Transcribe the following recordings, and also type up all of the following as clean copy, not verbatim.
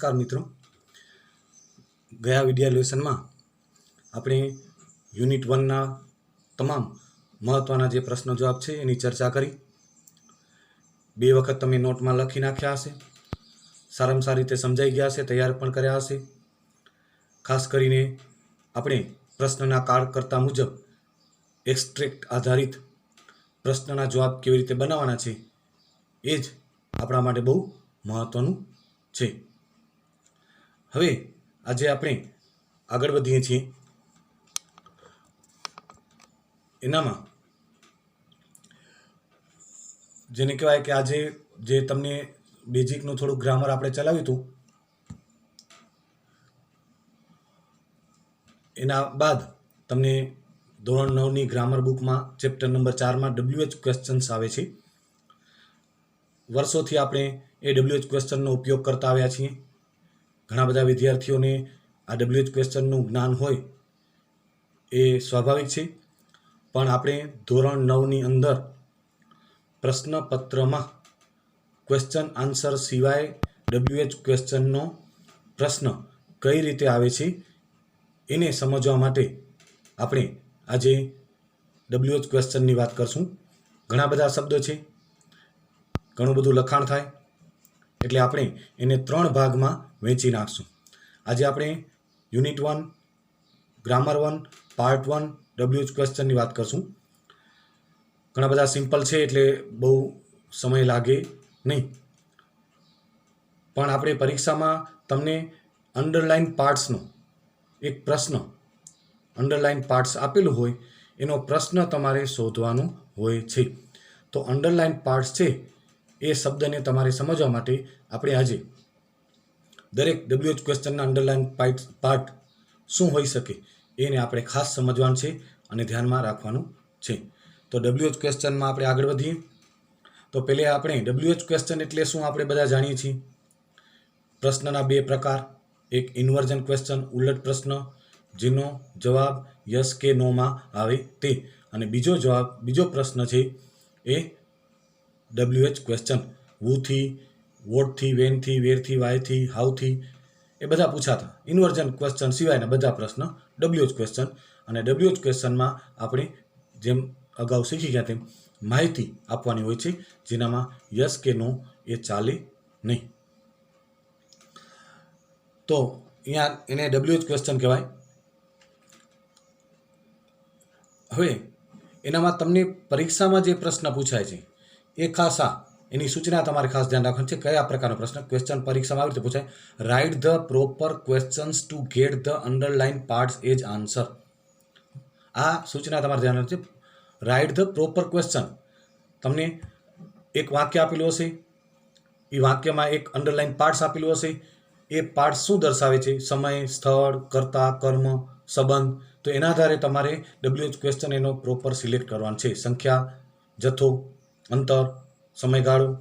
नमस्कार मित्रों, गया विडियो लेसन में अपने यूनिट 1 ना तमाम महत्वना जे प्रश्न जवाब है एनी चर्चा करी। 2 वखत तमे नोट में लखी नाख्या हशे, सारामां सारी रीते समझाई गया हशे, तैयार पण कर्या हशे। खास करीने अपने प्रश्नना कार्यकर्ता मुजब एक्सट्रेक्ट आधारित प्रश्नना जवाब केवी रीते बनाववाना छे ए ज आपणा माटे बहु महत्वनुं छे। हवे आजे आपणे आगळ वधीए छीए। एनामां जेने कहेवाय के आजे जे तमने बेजिकनुं थोडुं ग्रामर आपणे चलाव्युं हतुं, एना बाद तमने धोरण 9 नी ग्रामर बुक में चेप्टर नंबर 4 में WH क्वेश्चन्स आवे छे। वर्षोथी आपणे ए WH क्वेश्चननो उपयोग करता आव्या छीए। घणा बधा विद्यार्थीओने आ WH क्वेश्चननुं ज्ञान होय ए स्वाभाविक छे, पण आपणे धोरण 9 नी अंदर प्रश्नपत्र में क्वेश्चन आंसर सिवाय WH क्वेश्चननो प्रश्न कई रीते आवे छे एने समझवा माटे आपणे आजे WH क्वेश्चननी वात करशुं। घणा बधा शब्दो छे, घणुं बधुं लखाण थाय एटले आपणे एने 3 भागमां वहेंची नाखशुं। आज आपणे यूनिट 1 ग्रामर 1 पार्ट 1 WH क्वेश्चननी वात करशुं। घणा बधा सिम्पल छे एटले बहु समय लागे नहीं, पण आपणे परीक्षामां तमने अंडरलाइन पार्ट्सनो एक प्रश्न अंडरलाइन पार्ट्स आपेलो होय एनो प्रश्न तमारे शोधवानो होय छे। तो अंडरलाइन पार्ट्स छे ए शब्दने तमारे समझवा माटे आपणे आजे दरेक WH क्वेश्चनना अंडरलाइन पार्ट शुं होई शके एने आपणे खास समझवानुं छे अने ध्यानमां राखवानुं छे। तो WH क्वेश्चन में आपणे आगळ वधीए तो पहले आपणे WH क्वेश्चन एटले शुं आपणे बधा जाणीए छीए। प्रश्नना 2 प्रकार, एक इन्वर्जन क्वेश्चन उलट प्रश्न जेनो जवाब यस के नो में आवे ते, अने बीजो प्रश्न छे ए WH क्वेश्चन वू थी, वोट थी, वेन थी, वेर थी, वाय थी, हाउ थी ए बधा पूछाता। इन्वर्जन क्वेश्चन सिवायना बधा प्रश्न WH क्वेश्चन, अने WH क्वेश्चन में आपणे जेम अगाऊ शीखी गया तेम माहिती आपवानी होय छे, जेनामां यस के नो ए चाले नहीं। तो अहींया एने WH क्वेश्चन कहेवाय। हवे एनामां तमने परीक्षामां जे प्रश्न पूछाय छे ए खास एनी सूचना तमारे खास ध्यान राखवानी छे। कया प्रकारनो प्रश्न क्वेश्चन परीक्षामां આવી રીતે પૂછાય, राइट ध प्रोपर क्वेश्चन्स टू गेट ध अंडरलाइन पार्ट्स एज आंसर। आ सूचना तमारे ध्यान राखवानी छे। राइट ध प्रोपर क्वेश्चन, तमने एक वाक्य आपेલું હશે, એ વાક્યમાં એક અંડરલાઇન પાર્ટ્સ આપેલું હશે। એ પાર્ટ્સ શું દર્શાવે છે? સમય, સ્થળ, કર્તા, કર્મ, સંબંધ। તો એના આધારે તમારે WH ક્વેશ્ચન એનો પ્રોપર સિલેક્ટ કરવાનો છે। સંખ્યા, જથ્થો, અંતર, સમયગાળો,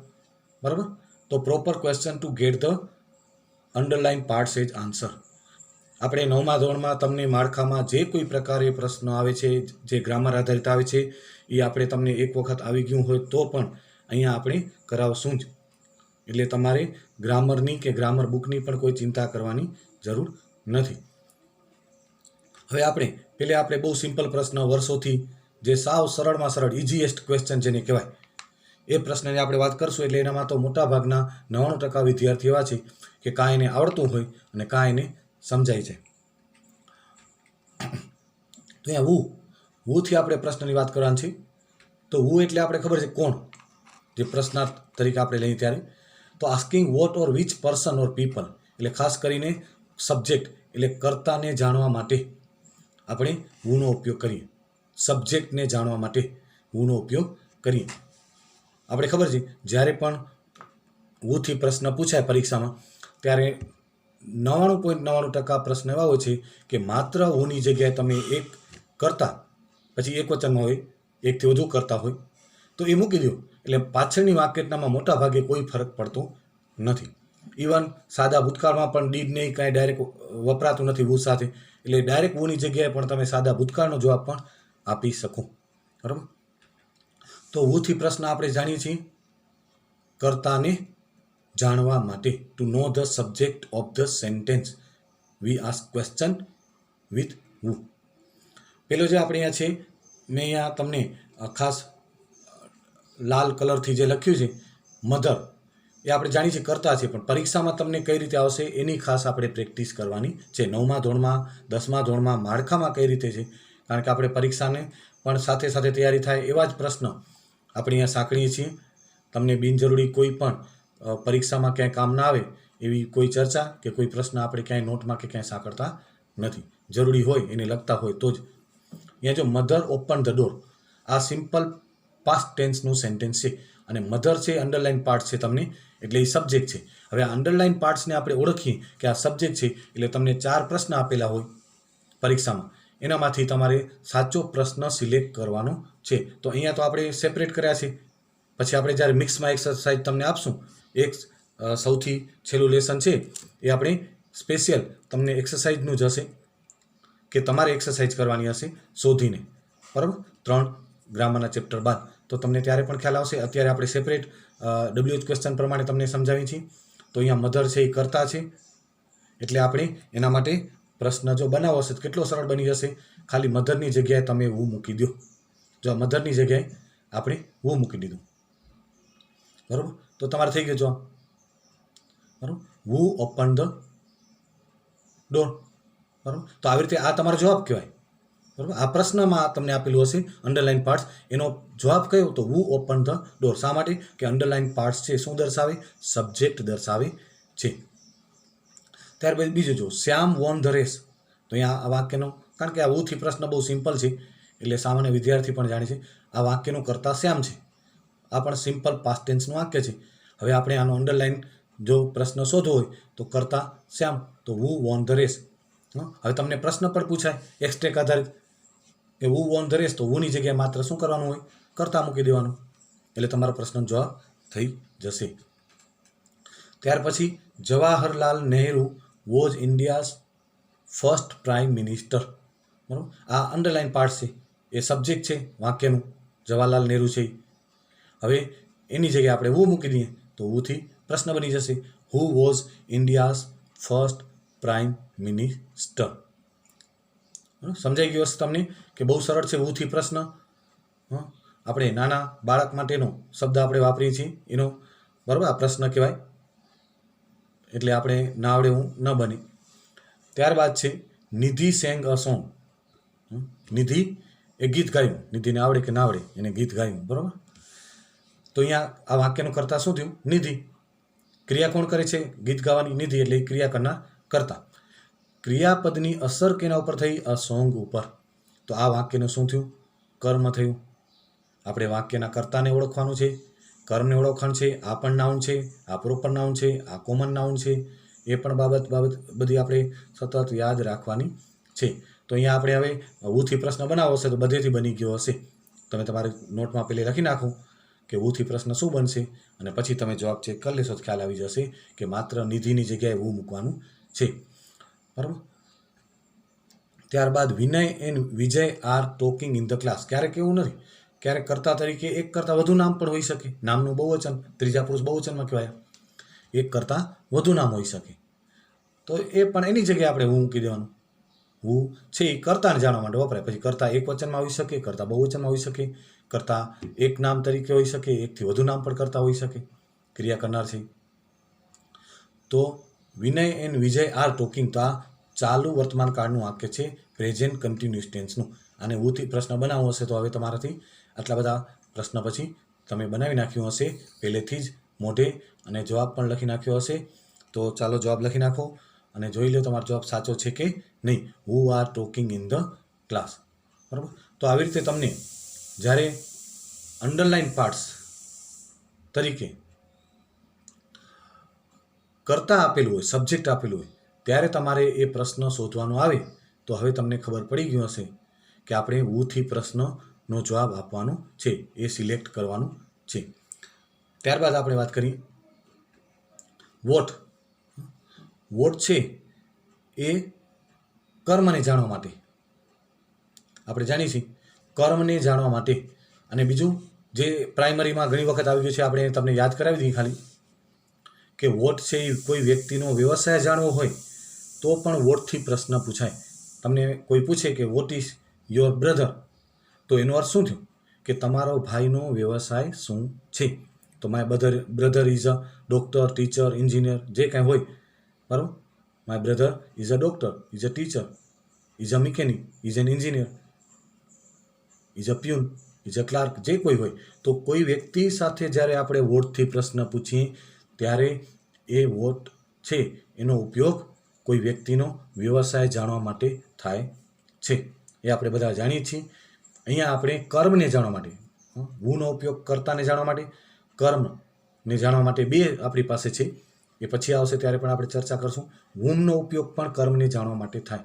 બરાબર। તો proper question to get the underline parts as answer. આપણે 9મા ધોરણમાં તમને માળખામાં જે કોઈ પ્રકારે પ્રશ્ન આવે છે જે ગ્રામર આધારિત આવે છે એ આપણે તમને એક વખત આવી ગયું હોય તો પણ અહીંયા આપણે કરાવશું જ, એટલે તમારે ગ્રામરની કે ગ્રામર બુકની પણ કોઈ ચિંતા કરવાની જરૂર નથી। હવે આપણે બહુ સિમ્પલ પ્રશ્ન વર્ષોથી જે સાવ સરળમાં સરળ ઇઝીએસ્ટ ક્વેશ્ચન જેને કહેવાય એ પ્રશ્નની આપણે વાત કરશું। એટલે એનામાં તો મોટાભાગના 99% વિદ્યાર્થી એવા છે કે કાં એને આવડતું હોય અને કાં એને समझाई जाए। तो यहाँ वू थी आपणे प्रश्ननी वात करवानी छे। तो वू एटले आपणे खबर छे कोण, जे प्रश्नार्थ तरीके आपणे लईए त्यारे। तो आस्किंग वोट और विच पर्सन और पीपल एटले खास करीने सब्जेक्ट एटले कर्ताने जाणवा माटे आपणे वूनो उपयोग करीए। सब्जेक्टने जाणवा माटे वूनो उपयोग करीए। आपणे खबर छे ज्यारे पण वूथी प्रश्न पूछाय परीक्षामां त्यारे 99.99% प्रश्न एवा होय छे कि मात्र वूनी जग्याए तमे एक करता पछी एक वचનમાં હોય, એકથી વધુ કરતા હોય તો એ મૂકી દો, એટલે પાછળની વાક્યરચનામાં મોટા ભાગે કોઈ ફરક પડતો નથી। ઇવન સાદા ભૂતકાળમાં પણ ડીડ ને કાંઈ ડાયરેક્ટ વપરાતું નથી વુ સાથે, એટલે ડાયરેક્ટ વૂની જગ્યાએ પણ તમે સાદા ભૂતકાળનો જવાબ પણ આપી શકો, બરાબર। તો વૂથી પ્રશ્ન આપણે જાણીએ છીએ કર્તાને જાણવા માટે, to know the subject of the sentence we ask question with who. પેલો જે આપણે અહીંયા છે, મેં અહીંયા તમને ખાસ લાલ કલરથી જે લખ્યું છે મધર, એ આપણે જાણીએ છીએ કરતા છે, પણ પરીક્ષામાં તમને કઈ રીતે આવશે એની ખાસ આપણે પ્રેક્ટિસ કરવાની છે. 9મા ધોરણમાં, 10મા ધોરણમાં, માળખામાં કઈ રીતે છે, કારણ કે આપણે પરીક્ષાને પણ સાથે સાથે તૈયારી થાય એવા જ પ્રશ્ન આપણે અહીંયા સાંકળીએ છીએ. તમને બિનજરૂરી કોઈ પણ પરીક્ષામાં ક્યાંય કામ ના આવે એવી કોઈ ચર્ચા કે કોઈ પ્રશ્ન આપણે ક્યાંય નોટમાં કે ક્યાંય સાંકળતા નથી. જરૂરી હોય એને લગતા હોય તો જ. અહીંયા જો મધર ઓપન ધ ડોર, આ સિમ્પલ પાસ્ટ ટેન્સનું સેન્ટેન્સ છે, અને મધર છે અંડરલાઇન પાર્ટ છે તમને, એટલે એ સબ્જેક્ટ છે. હવે આ અંડરલાઇન પાર્ટ્સને આપણે ઓળખીએ કે આ સબ્જેક્ટ છે, એટલે તમને 4 પ્રશ્ન આપેલા હોય પરીક્ષામાં, એનામાંથી તમારે સાચો પ્રશ્ન સિલેક્ટ કરવાનો છે. તો અહીંયા તો આપણે સેપરેટ કર્યા છે. પછી આપણે જ્યારે મિક્સમાં એક્સરસાઇઝ તમને આપશું, એક સૌથી છેલ્લું લેસન છે એ આપણે સ્પેશિયલ તમને એક્સરસાઇઝનું જ હશે, કે તમારે એક્સરસાઇઝ કરવાની હશે શોધીને, બરાબર, 3 ગ્રામરના ચેપ્ટર બાદ. તો તમને ત્યારે પણ ખ્યાલ આવશે. અત્યારે આપણે સેપરેટ WH ક્વેશ્ચન પ્રમાણે તમને સમજાવી છીએ. તો અહીંયા મધર છે એ કરતા છે, એટલે આપણે એના માટે પ્રશ્ન જો બનાવો હશે તો કેટલો સરળ બની જશે. ખાલી મધરની જગ્યાએ તમે વુ મૂકી દો. જો મધરની જગ્યાએ આપણે વુ મૂકી દીધું, બરાબર, તો તમારે થઈ ગયું. જો બરાબર, વુ ઓપન ધ ડોર, બરાબર. તો આવી રીતે આ તમારો જવાબ કહેવાય, બરાબર. આ પ્રશ્નમાં તમને આપેલું હશે અંડરલાઇન પાર્ટ્સ, એનો જવાબ કયો તો વુ ઓપન ધ ડોર. શા માટે? કે અંડરલાઇન પાર્ટ્સ છે શું દર્શાવે? સબ્જેક્ટ દર્શાવે છે. ત્યારબાદ બીજું જો શ્યામ વોન ધ રેસ. તો અહીંયા આ વાક્યનો, કારણ કે આવુથી પ્રશ્ન બહુ સિમ્પલ છે, એટલે સામાન્ય વિદ્યાર્થી પણ જાણે છે. આ વાક્યનું કરતા શ્યામ છે. આ પણ સિમ્પલ પાસ્ટ ટેન્સનું વાક્ય છે. હવે આપણે આનો અંડરલાઇન જો પ્રશ્ન શોધવો હોય તો કરતા શ્યામ, તો વુ વોન ધ રેસ. હવે તમને પ્રશ્ન પણ પૂછાય એક્સ્ટ્રેક આધારિત કે વુ વોન ધ રેસ, તો વુની જગ્યાએ માત્ર શું કરવાનું હોય? કરતા મૂકી દેવાનું, એટલે તમારો પ્રશ્નનો જવાબ થઈ જશે. ત્યાર પછી Jawaharlal Nehru was India's first prime minister. બરાબર, આ અંડરલાઇન પાર્ટ છે, એ સબ્જેક્ટ છે વાક્યનું, જવાહરલાલ નહેરુ છે. હવે એની જગ્યાએ આપણે વુ મૂકી દઈએ તો wuથી પ્રશ્ન બની જશે, who was India's first prime minister. સમજાઈ ગયું હશે તમને કે બહુ સરળ છે wuથી પ્રશ્ન. આપણે નાના બાળક માટેનો શબ્દ આપણે વાપરીએ છીએ એનો, બરાબર, આ પ્રશ્ન કહેવાય, એટલે આપણે ના આવડે હું ન બને. ત્યારબાદ છે નિધિ સેંગ અ સોંગ. નિધિ એ ગીત ગાયું, નિધિને આવડે કે ના આવડે એને ગીત ગાયું, બરાબર. તો અહીંયા આ વાક્યનું કરતા શું થયું? નિધિ. ક્રિયા કોણ કરે છે? ગીત ગાવાની નિધિ, એટલે ક્રિયા કરનાર કરતા. ક્રિયાપદની અસર કેના ઉપર થઈ? અ સોંગ ઉપર. તો આ વાક્યનું શું થયું? કર્મ થયું. આપણે વાક્યના કર્તાને ઓળખવાનું છે, કર્મને ઓળખવાનું છે. આ પણ નાઉન છે, આ પ્રોપર નાઉન છે, આ કોમન નાઉન છે. એ પણ બાબત બધી આપણે સતત યાદ રાખવાની છે. તો અહીંયા આપણે હવે wuથી પ્રશ્ન બનાવો હશે તો બધેથી બની ગયો હશે. તમે તમારી નોટમાં પહેલે લખી નાખો કે wuથી પ્રશ્ન શું બનશે, અને પછી તમે જવાબ ચેક કરી લેશો તો ખ્યાલ આવી જશે કે માત્ર નિધિની જગ્યાએ વુ મૂકવાનું છે, બરાબર. ત્યારબાદ Vinay and Vijay are talking in the class. ક્યારેક એવું નથી, ક્યારેક કર્તા તરીકે એક કરતાં વધુ નામ પણ હોઈ શકે. નામનું બહુવચન, ત્રીજા પુરુષ બહુવચનમાં કહેવાય. એક કરતાં વધુ નામ હોઈ શકે, તો એ પણ એની જગ્યાએ આપણે વુ મૂકી દેવાનું. વુ છે એ કર્તાને જાણવા માટે વપરાય. પછી કર્તા એક વચનમાં હોઈ શકે, કર્તા બહુવચનમાં હોઈ શકે, કર્તા એક નામ તરીકે હોઈ શકે, એકથી વધુ નામ પણ કરતા હોઈ શકે, ક્રિયા કરનાર છે. તો વિનય એન્ડ વિજય આર ટોકિંગ, તો આ ચાલુ વર્તમાન કાળનું વાક્ય છે, પ્રેઝન્ટ કન્ટિન્યુઅસ ટેન્સનું. અને wuથી પ્રશ્ન બનાવવો હશે તો હવે તમારાથી આટલા બધા પ્રશ્ન પછી તમે બનાવી નાખ્યું હશે પહેલેથી જ મોઢે, અને જવાબ પણ લખી નાખ્યો હશે. તો ચાલો જવાબ લખી નાખો અને જોઈ લો તમારો જવાબ સાચો છે કે નહીં. Who are talking in the class, બરાબર. તો આવી રીતે તમને જ્યારે અંડરલાઇન પાર્ટ્સ તરીકે કરતા આપેલું હોય, સબ્જેક્ટ આપેલું હોય, ત્યારે તમારે એ પ્રશ્ન શોધવાનો આવે તો હવે તમને ખબર પડી ગયું હશે કે આપણે wuથી પ્રશ્નનો જવાબ આપવાનો છે, એ સિલેક્ટ કરવાનું છે. ત્યારબાદ આપણે વાત કરીએ વોટ. વોટ છે એ કર્મને જાણવા માટે, આપણે જાણીએ છીએ કર્મને જાણવા માટે. અને બીજું જે પ્રાઇમરીમાં ઘણી વખત આવી ગયું છે, આપણે તમને યાદ કરાવી દઈએ ખાલી કે વોટ છે એ કોઈ વ્યક્તિનો વ્યવસાય જાણવો હોય તો પણ વોટથી પ્રશ્ન પૂછાય. તમને કોઈ પૂછે કે વોટ ઇઝ યોર બ્રધર, તો એનો અર્થ શું થયો કે તમારો ભાઈનો વ્યવસાય શું છે. તો my brother is a doctor, teacher, engineer, જે કાંઈ હોય, બરાબર. My brother is a doctor, is a teacher, is a mechanic, is an engineer, is a peon, is a clerk, જે કોઈ હોય. તો કોઈ વ્યક્તિ સાથે જ્યારે આપણે વોટથી પ્રશ્ન પૂછીએ ત્યારે એ વોટ છે એનો ઉપયોગ કોઈ વ્યક્તિનો વ્યવસાય જાણવા માટે થાય છે. એ આપણે બધા જાણીએ છીએ. અહીંયા આપણે કર્મને જાણવા માટે, હુનો ઉપયોગ કર્તાને જાણવા માટે, કર્મને જાણવા માટે બે આપણી પાસે છે. એ પછી આવશે ત્યારે પણ આપણે ચર્ચા કરશું. હુમનો ઉપયોગ પણ કર્મને જાણવા માટે થાય.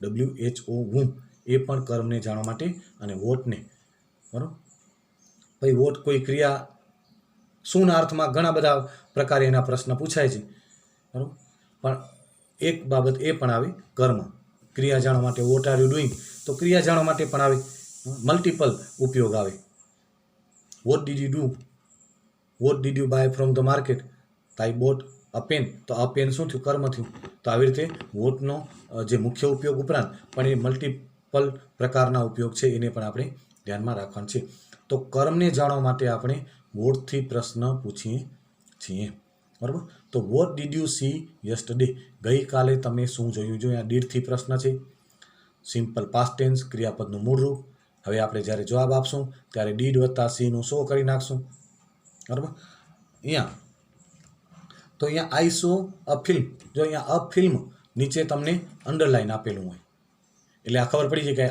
WHO હુમ એ પણ કર્મને જાણવા માટે, અને વોટને, બરાબર. ભાઈ વોટ કોઈ ક્રિયા શુંના અર્થમાં ઘણા બધા પ્રકારે એના પ્રશ્ન પૂછાય છે, બરાબર. પણ એક બાબત એ પણ આવે, કર્મ ક્રિયા જાણવા માટે વોટ આર યુ ડુઈંગ, તો ક્રિયા જાણવા માટે પણ આવે. મલ્ટિપલ ઉપયોગ આવે. What did you do, what did you buy from the market, I bought a pen, તો આ પેન શું થયું, કર્મ થયું. તો આવી રીતે વોટનો જે મુખ્ય ઉપયોગ ઉપરાંત પણ એ મલ્ટિપલ પ્રકારના ઉપયોગ છે એને પણ આપણે ધ્યાનમાં રાખવાનું છે. તો કર્મને જાણવા માટે આપણે વોટથી પ્રશ્ન પૂછીએ છીએ, બરાબર. તો vote did you C yesterday, ગઈકાલે તમે શું જોયું. જો અહીંયા ડીડથી પ્રશ્ન છે, સિમ્પલ પાસ્ટ ટેન્સ, ક્રિયાપદનું મૂળ રૂપ. હવે આપણે જ્યારે જવાબ આપશું ત્યારે ડીડ વત્તા સીનું સો કરી નાખશું, બરાબર. અહીંયા તો અહીંયા આઈ સો અ ફિલ્મ, જો અહીંયા અ ફિલ્મ નીચે તમને અંડરલાઈન આપેલું હોય એટલે આ ખબર પડી જાય કે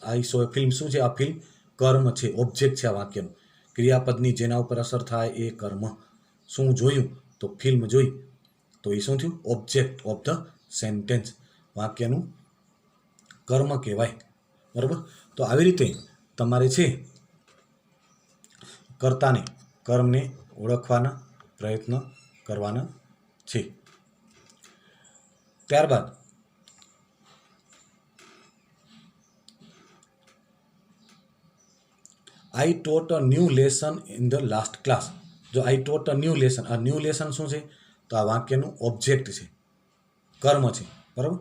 આઈ સો એ ફિલ્મ શું છે. આ ફિલ્મ કર્મ છે, ઓબ્જેક્ટ છે આ વાક્યનું. ક્રિયાપદની જેના ઉપર અસર થાય એ કર્મ. શું જોયું, તો ફિલ્મ જોઈ, તો એ શું થયું, ઓબ્જેક્ટ ઓફ ધ સેન્ટેન્સ, વાક્યનું કર્મ કહેવાય, બરાબર. તો આવી રીતે તમારે છે કર્તાને, કર્મને ઓળખવાના પ્રયત્ન કરવાના છે. ત્યારબાદ I taught a new lesson in the last class. જો I taught a new lesson, આ ન્યૂ લેસન શું છે, તો આ વાક્યનું ઓબ્જેક્ટ છે, કર્મ છે, બરાબર.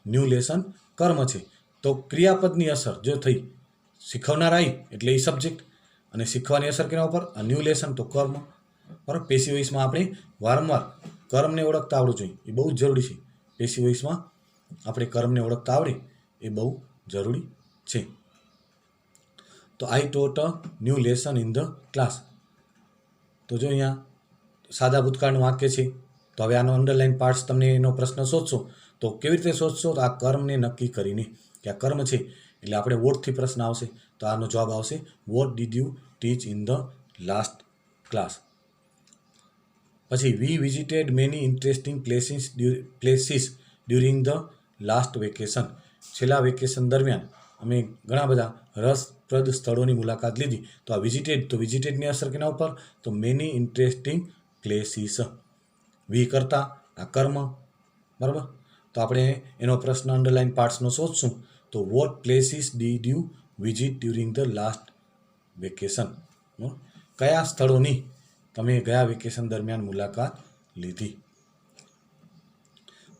ન્યૂ લેસન કર્મ છે. તો ક્રિયાપદની અસર જો થઈ, શીખવનાર આવી એટલે એ સબ્જેક્ટ, અને શીખવાની અસર કેના ઉપર, આ ન્યૂ લેસન, તો કર્મ, બરાબર. પેસિવ વોઇસમાં આપણે વારંવાર કર્મને ઓળખતા આવડવું જોઈએ, એ બહુ જ જરૂરી છે. પેસિવ વોઇસમાં આપણે કર્મને ઓળખતા આવડે એ બહુ જરૂરી છે. તો I taught a new lesson in the class. તો જો અહીંયા સાદા ભૂતકાળનું વાક્ય છે. તો હવે આનો અંડરલાઈન પાર્ટ્સ, તમને એનો પ્રશ્ન શોધશો તો કેવી રીતે શોધશો, તો આ કર્મને નક્કી કરીને કે આ કર્મ છે એટલે આપણે વોટથી પ્રશ્ન આવશે. તો આનો જવાબ આવશે what did you teach in the last class. પછી we visited many interesting places during the last vacation. છેલ્લા વેકેશન દરમિયાન અમે ઘણા બધા રસપ્રદ સ્થળોની મુલાકાત લીધી. તો આ વિઝિટેડ, તો વિઝિટેડની અસર કેના ઉપર, તો મેની ઇન્ટરેસ્ટિંગ પ્લેસીસ. વી કરતા આ કર્મ, બરાબર. તો આપણે એનો પ્રશ્ન અંડરલાઈન પાર્ટ્સનો શોધશું. તો what places did you visit during the last vacation, કયા સ્થળોની તમે ગયા વેકેશન દરમિયાન મુલાકાત લીધી.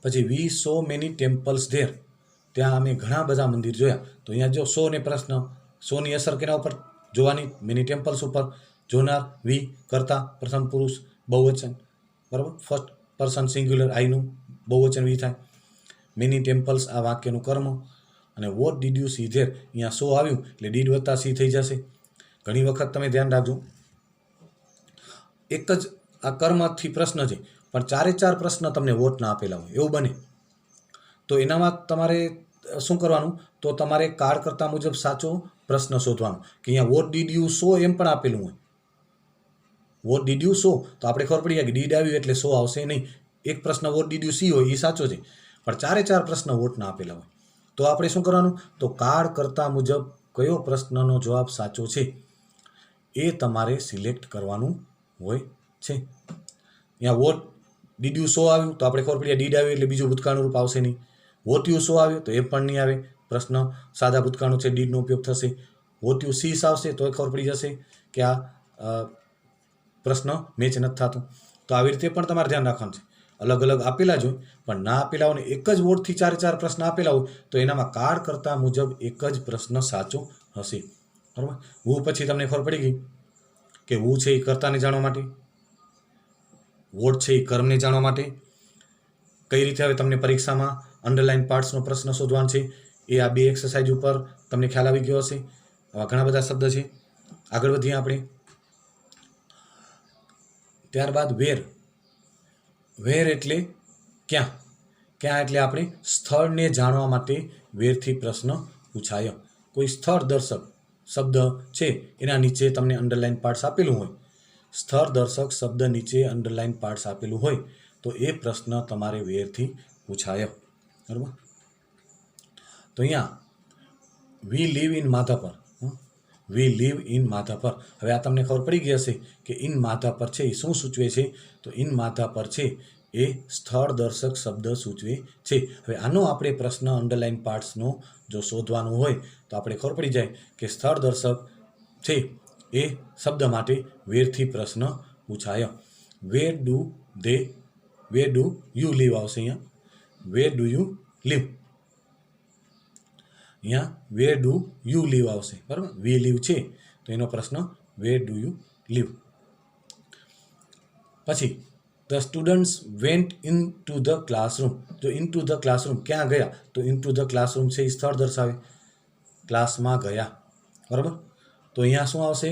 પછી we saw many temples there, ત્યાં અમે ઘણા બધા મંદિર જોયા. તો અહીંયા જો સો ને પ્રશ્ન, સોની અસર કેના ઉપર જોવાની, મેની ટેમ્પલ્સ ઉપર. જોનાર વી, કરતા પ્રથમ પુરુષ બહુવચન, બરાબર. ફર્સ્ટ પર્સન સિંગ્યુલર આઈનું બહુવચન વી થાય. મેની ટેમ્પલ્સ આ વાક્યનું કર્મ. અને vote did you see there, અહીંયા સો આવ્યું એટલે ડીડ વત્તા સી થઈ જશે. ઘણી વખત તમે ધ્યાન રાખજો, એક જ આ કર્મથી પ્રશ્ન છે પણ ચારે ચાર પ્રશ્ન તમને વોટના આપેલા હોય એવું બને. તો એનામાં તમારે શું કરવાનું, તો તમારે કાર્ડ કરતા મુજબ સાચો પ્રશ્ન શોધવાનો. કે અહીંયા વોટ ડીડ યુ સો એમ પણ આપેલું હોય, વોટ ડીડ યુ સો, તો આપણે ખબર પડી જાય કે ડીડ આવ્યું એટલે સો આવશે નહીં. એક પ્રશ્ન વોટ ડીડ યુ સી હોય એ સાચો છે, પણ ચારે ચાર પ્રશ્ન વોટના આપેલા હોય. તો આપણે શું કરવાનું, તો કાર્ડ કરતા મુજબ કયો પ્રશ્નનો જવાબ સાચો છે એ તમારે સિલેક્ટ કરવાનું હોય છે. અહીંયા વોટ ડીડ યુ સો આવ્યું તો આપણે ખબર પડી ડીડ આવ્યું એટલે બીજું ભૂતકાળનું રૂપ આવશે નહીં. વોટ યુ સો આવ્યું તો એ પણ નહીં આવે, પ્રશ્ન સાદા ભૂતકાળનું છે, ડીડનો ઉપયોગ થશે. વોટ યુ સીસ આવશે તો એ ખબર પડી જશે કે આ પ્રશ્ન મેચ નથી થતું. તો આવી રીતે પણ તમારે ધ્યાન રાખવાનું છે. અલગ અલગ આપેલા જ હોય, પણ ના આપેલા હોય ને એક જ વર્ડથી 4 પ્રશ્ન આપેલા હોય તો એનામાં કાળકર્તા મુજબ એક જ પ્રશ્ન સાચો હશે. બરાબર. હું પછી તમને ખબર પડી ગઈ કે હું છે એ કર્તાને જાણવા માટે, વોટ છે એ કર્મને જાણવા માટે. કઈ રીતે હવે તમને પરીક્ષામાં અંડરલાઇન પાર્ટ્સનો પ્રશ્ન શોધવાનો છે એ આ 2 એક્સરસાઇઝ ઉપર તમને ખ્યાલ આવી ગયો હશે. આવા ઘણા બધા શબ્દ છે. આગળ વધીએ આપણે. ત્યારબાદ વેર. વેર એટલે ક્યાં. ક્યાં એટલે આપણે સ્થળને જાણવા માટે વેરથી પ્રશ્ન પૂછાયો. કોઈ સ્થળ દર્શક શબ્દ છે એના નીચે તમને અંડરલાઇન પાર્ટ્સ આપેલું હોય, સ્થળ દર્શક શબ્દ નીચે અંડરલાઇન પાર્ટ્સ આપેલું હોય તો એ પ્રશ્ન તમારે વેરથી પૂછાયો. બરાબર. તો અહીંયા we live in Madhapar. We live in Madhapar. હવે આ તમને ખબર પડી ગઈ હશે કે ઇન માધાપર છે એ શું સૂચવે છે. તો ઇન માધાપર છે એ સ્થળ દર્શક શબ્દ સૂચવે છે. હવે આનો આપણે પ્રશ્ન અંડરલાઇન પાર્ટ્સનો જો શોધવાનું હોય તો આપણે ખબર પડી જાય કે સ્થળ દર્શક છે એ શબ્દ માટે વેરથી પ્રશ્ન પૂછાયો. વેર ડુ યુ લીવ આવશે અહીંયા. Where do you live. અહીંયા વેર ડુ યુ લીવ આવશે. બરાબર. વી લીવ છે તો એનો પ્રશ્ન વેર ડુ યુ લીવ. પછી the students vent in to the classroom. જો ઇન ટુ ધ ક્લાસરૂમ ક્યાં ગયા તો ઇન ટુ ધ ક્લાસરૂમ છે એ સ્થળ દર્શાવે, ક્લાસમાં ગયા. બરાબર. તો અહીંયા શું આવશે?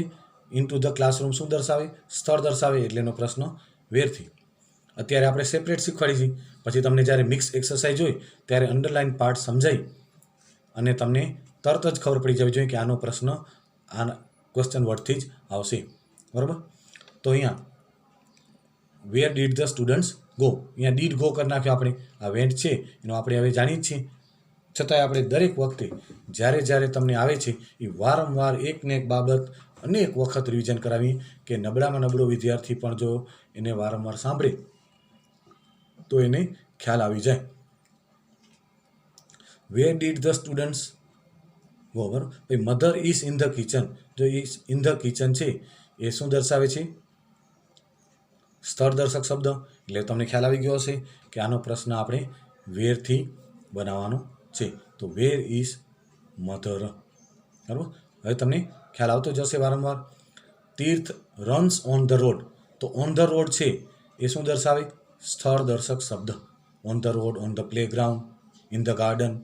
ઇન ટુ ધ ક્લાસરૂમ શું દર્શાવે? સ્થળ દર્શાવે, એટલે એનો પ્રશ્ન વેરથી. અત્યારે આપણે સેપરેટ શીખવાડી છે. પછી તમને જ્યારે મિક્સ એક્સરસાઇઝ હોય ત્યારે અંડરલાઇન પાર્ટ સમજાઈ અને તમને તરત જ ખબર પડી જવી જોઈએ કે આનો પ્રશ્ન આ ક્વેશ્ચન વર્ડથી જ આવશે. બરાબર. તો અહીંયા where did the students go. અહીંયા ડીડ ગો કરી નાખ્યો આપણે. આ વેન્ટ છે એનો આપણે હવે જાણીએ જ છીએ. છતાંય આપણે દરેક વખતે જ્યારે તમને આવે છે એ વારંવાર એક ને એક બાબત અનેક વખત રિવિઝન કરાવીએ કે નબળામાં નબળો વિદ્યાર્થી પણ જો એને વારંવાર સાંભળે તો એને ખ્યાલ આવી જાય. Where did the students go. બરાબર. ભાઈ mother is in the kitchen. જો ઇઝ ઇન ધ કિચન છે એ શું દર્શાવે છે? સ્થળ દર્શક શબ્દ. એટલે તમને ખ્યાલ આવી ગયો હશે કે આનો પ્રશ્ન આપણે વેરથી બનાવવાનો છે. તો વેર ઇઝ મધર. બરાબર. હવે તમને ખ્યાલ આવતો જશે વારંવાર. તીર્થ રન્સ ઓન ધ રોડ. તો ઓન ધ રોડ છે એ શું દર્શાવે? સ્થળ દર્શક શબ્દ. On the road, on the playground, in the garden.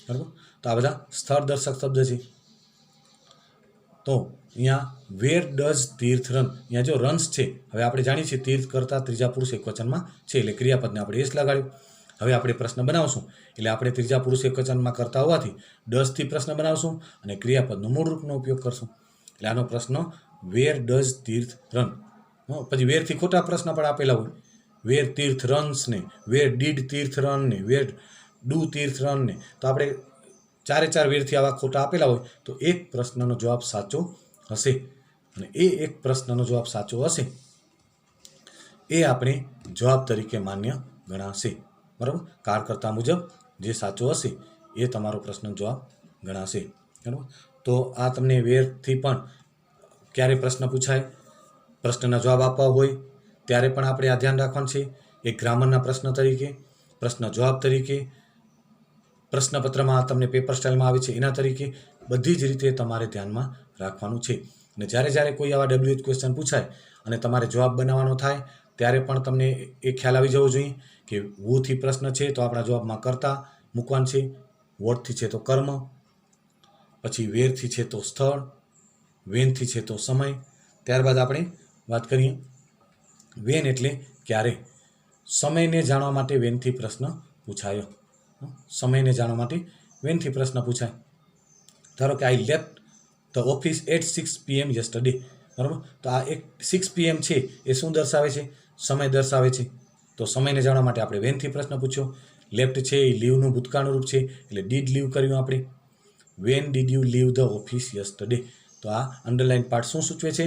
બરાબર. તો આ બધા સ્થળ દર્શક શબ્દ છે. તો અહીંયા વેર ડઝ તીર્થ રન. અહીંયા જો રન્સ છે, હવે આપણે જાણીએ છીએ તીર્થ કરતા ત્રીજા પુરુષ એકવચનમાં છે એટલે ક્રિયાપદને આપણે એસ લગાડ્યું. હવે આપણે પ્રશ્ન બનાવશું એટલે આપણે ત્રીજા પુરુષ એકવચનમાં કરતા હોવાથી ડઝથી પ્રશ્ન બનાવશું અને ક્રિયાપદનો મૂળ રૂપનો ઉપયોગ કરશું. એટલે આનો પ્રશ્ન વેર ડઝ તીર્થ રન. પછી વેરથી ખોટા પ્રશ્ન પણ આપેલા હોય. વેર તીર્થ રન્સ ને, વેર ડીડ તીર્થ રન ને, વેર ડુ તીર્થ રન ને. તો આપણે 4 વેરથી આવા ખોટા આપેલા હોય તો એક પ્રશ્નનો જવાબ સાચો હશે. અને એ એક પ્રશ્નનો જવાબ સાચો હશે એ આપણે જવાબ તરીકે માન્ય ગણાશે. બરાબર. કાળકર્તા મુજબ જે સાચો હશે એ તમારો પ્રશ્ન જવાબ ગણાશે. બરાબર. તો આ તમને વેરથી પણ ક્યારે પ્રશ્ન પૂછાય, પ્રશ્નના જવાબ આપવા હોય ત્યારે પણ આપણે આ ધ્યાન રાખવાનું છે. એક ગ્રામરના પ્રશ્ન તરીકે, પ્રશ્ન જવાબ તરીકે, પ્રશ્નપત્રમાં તમને પેપર સ્ટાઇલમાં આવે છે એના તરીકે બધી જ રીતે તમારે ધ્યાનમાં રાખવાનું છે. અને જ્યારે કોઈ આવા WH ક્વેશ્ચન પૂછાય અને તમારે જવાબ બનાવવાનો થાય ત્યારે પણ તમને એ ખ્યાલ આવી જવો જોઈએ કેવુથી પ્રશ્ન છે તો આપણા જવાબમાં કર્તા મૂકવાનું છે, વોટથી છે તો કર્મ, પછી વેરથી છે તો સ્થળ, વેનથી છે તો સમય. ત્યારબાદ આપણે વાત કરીએ વેન એટલે ક્યારે. સમયને જાણવા માટે વેનથી પ્રશ્ન પૂછાયો. સમયને જાણવા માટે વેનથી પ્રશ્ન પૂછાય. ધારો કે I left the office at 6 PM yesterday. બરાબર. તો આ એક 6 PM છે એ શું દર્શાવે છે? સમય દર્શાવે છે. તો સમયને જાણવા માટે આપણે વેનથી પ્રશ્ન પૂછ્યો. લેફ્ટ છે એ લીવનું ભૂતકાળનું રૂપ છે એટલે ડીડ લીવ કર્યું આપણે. When did you leave the office yesterday. તો આ અંડરલાઇન પાર્ટ શું સૂચવે છે?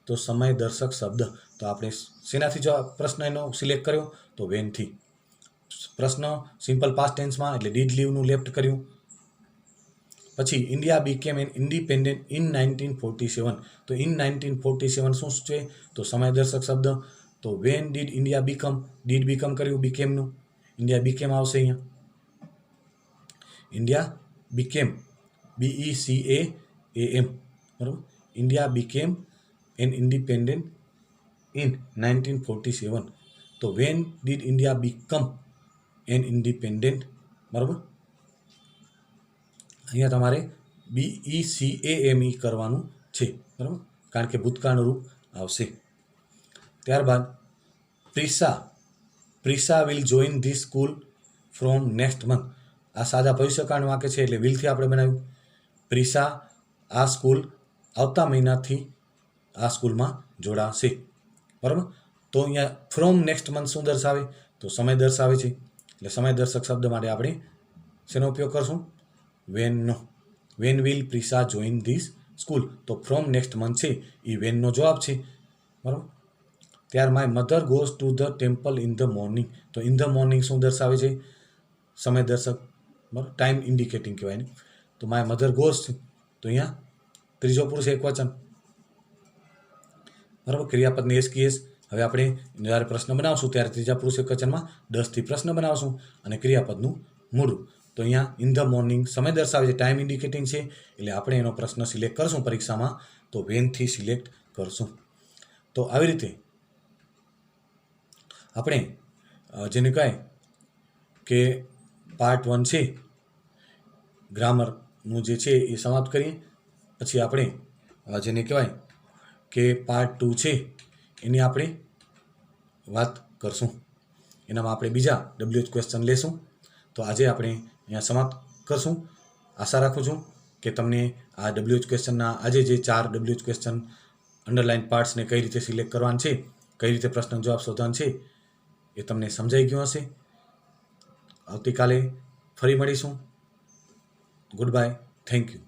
તો સમય દર્શક શબ્દ. તો આપણે શેનાથી જો પ્રશ્ન એનો સિલેક્ટ કર્યો? તો વેનથી. પ્રશ્ન સિમ્પલ પાસ્ટ ટેન્સમાં એટલે ડીડ લીવનું લેફ્ટ કર્યું. પછી India became an independent in 1947. તો ઇન 1947 શું સૂચવે? તો સમય દર્શક શબ્દ. તો when did India become, did become કર્યું બીકેમનું, ઇન્ડિયા બીકેમ આવશે અહીંયા. ઇન્ડિયા બીકેમ, BECAAM, બરાબર. India became an independent in 1947. તો when did India become an independent, બરાબર. અહીંયા તમારે BECAME કરવાનું છે, બરાબર, કારણ કે ભૂતકાળનું રૂપ આવશે. ત્યારબાદ Prisha will join this school from next month. આ સાદા ભવિષ્યકાળનું વાક્ય છે એટલે વિલથી આપણે બનાવ્યું. પ્રિસા આ સ્કૂલ આવતા મહિનાથી આ સ્કૂલમાં જોડાશે, બરાબર. તો અહીંયા ફ્રોમ નેક્સ્ટ મંથ શું દર્શાવે? તો સમય દર્શાવે છે. એટલે સમય દર્શક શબ્દ માટે આપણે શેનો ઉપયોગ કરશું? વેનનો. When will Prisha join this school. તો ફ્રોમ નેક્સ્ટ મંથ છે એ વેનનો જવાબ છે, બરાબર. ત્યાર my mother goes to the temple in the morning. તો ઇન ધ મોર્નિંગ શું દર્શાવે છે? સમય દર્શક, બરાબર, ટાઈમ ઇન્ડિકેટિંગ કહેવાય ને. તો માય મધર ગોઝ છે તો અહીંયા ત્રીજો પુરુષ એક વચન, બરાબર. ક્રિયાપદની એસ કી એસ. હવે આપણે જ્યારે પ્રશ્ન બનાવશું ત્યારે ત્રીજા પુરુષ એક વચનમાં 10થી પ્રશ્ન બનાવશું અને ક્રિયાપદનું મૂળું. તો અહીંયા ઇન ધ મોર્નિંગ સમય દર્શાવે છે, ટાઈમ ઇન્ડિકેટિંગ છે, એટલે આપણે એનો પ્રશ્ન સિલેક્ટ કરશું પરીક્ષામાં તો વેનથી સિલેક્ટ કરશું. તો આવી રીતે આપણે જેને કહેવાય કે પાર્ટ 1 છે ગ્રામરનું જે છે એ સમાપ્ત કરીએ. પછી આપણે જેને કહેવાય કે પાર્ટ 2 છે એની આપણે વાત કરશું. એનામાં આપણે બીજા WH ક્વેશ્ચન લેશું. તો આજે આપણે અહીંયા સમાપ્ત કરશું. આશા રાખું છું કે તમને આ WH ક્વેશ્ચનના આજે જે 4 WH ક્વેશ્ચન અંડરલાઇન પાર્ટ્સને કઈ રીતે સિલેક્ટ કરવાનું છે, કઈ રીતે પ્રશ્ન જવાબ શોધવાનું છે એ તમને સમજાઈ ગયું હશે. આવતીકાલે ફરી મળીશું. Good bye, thank you.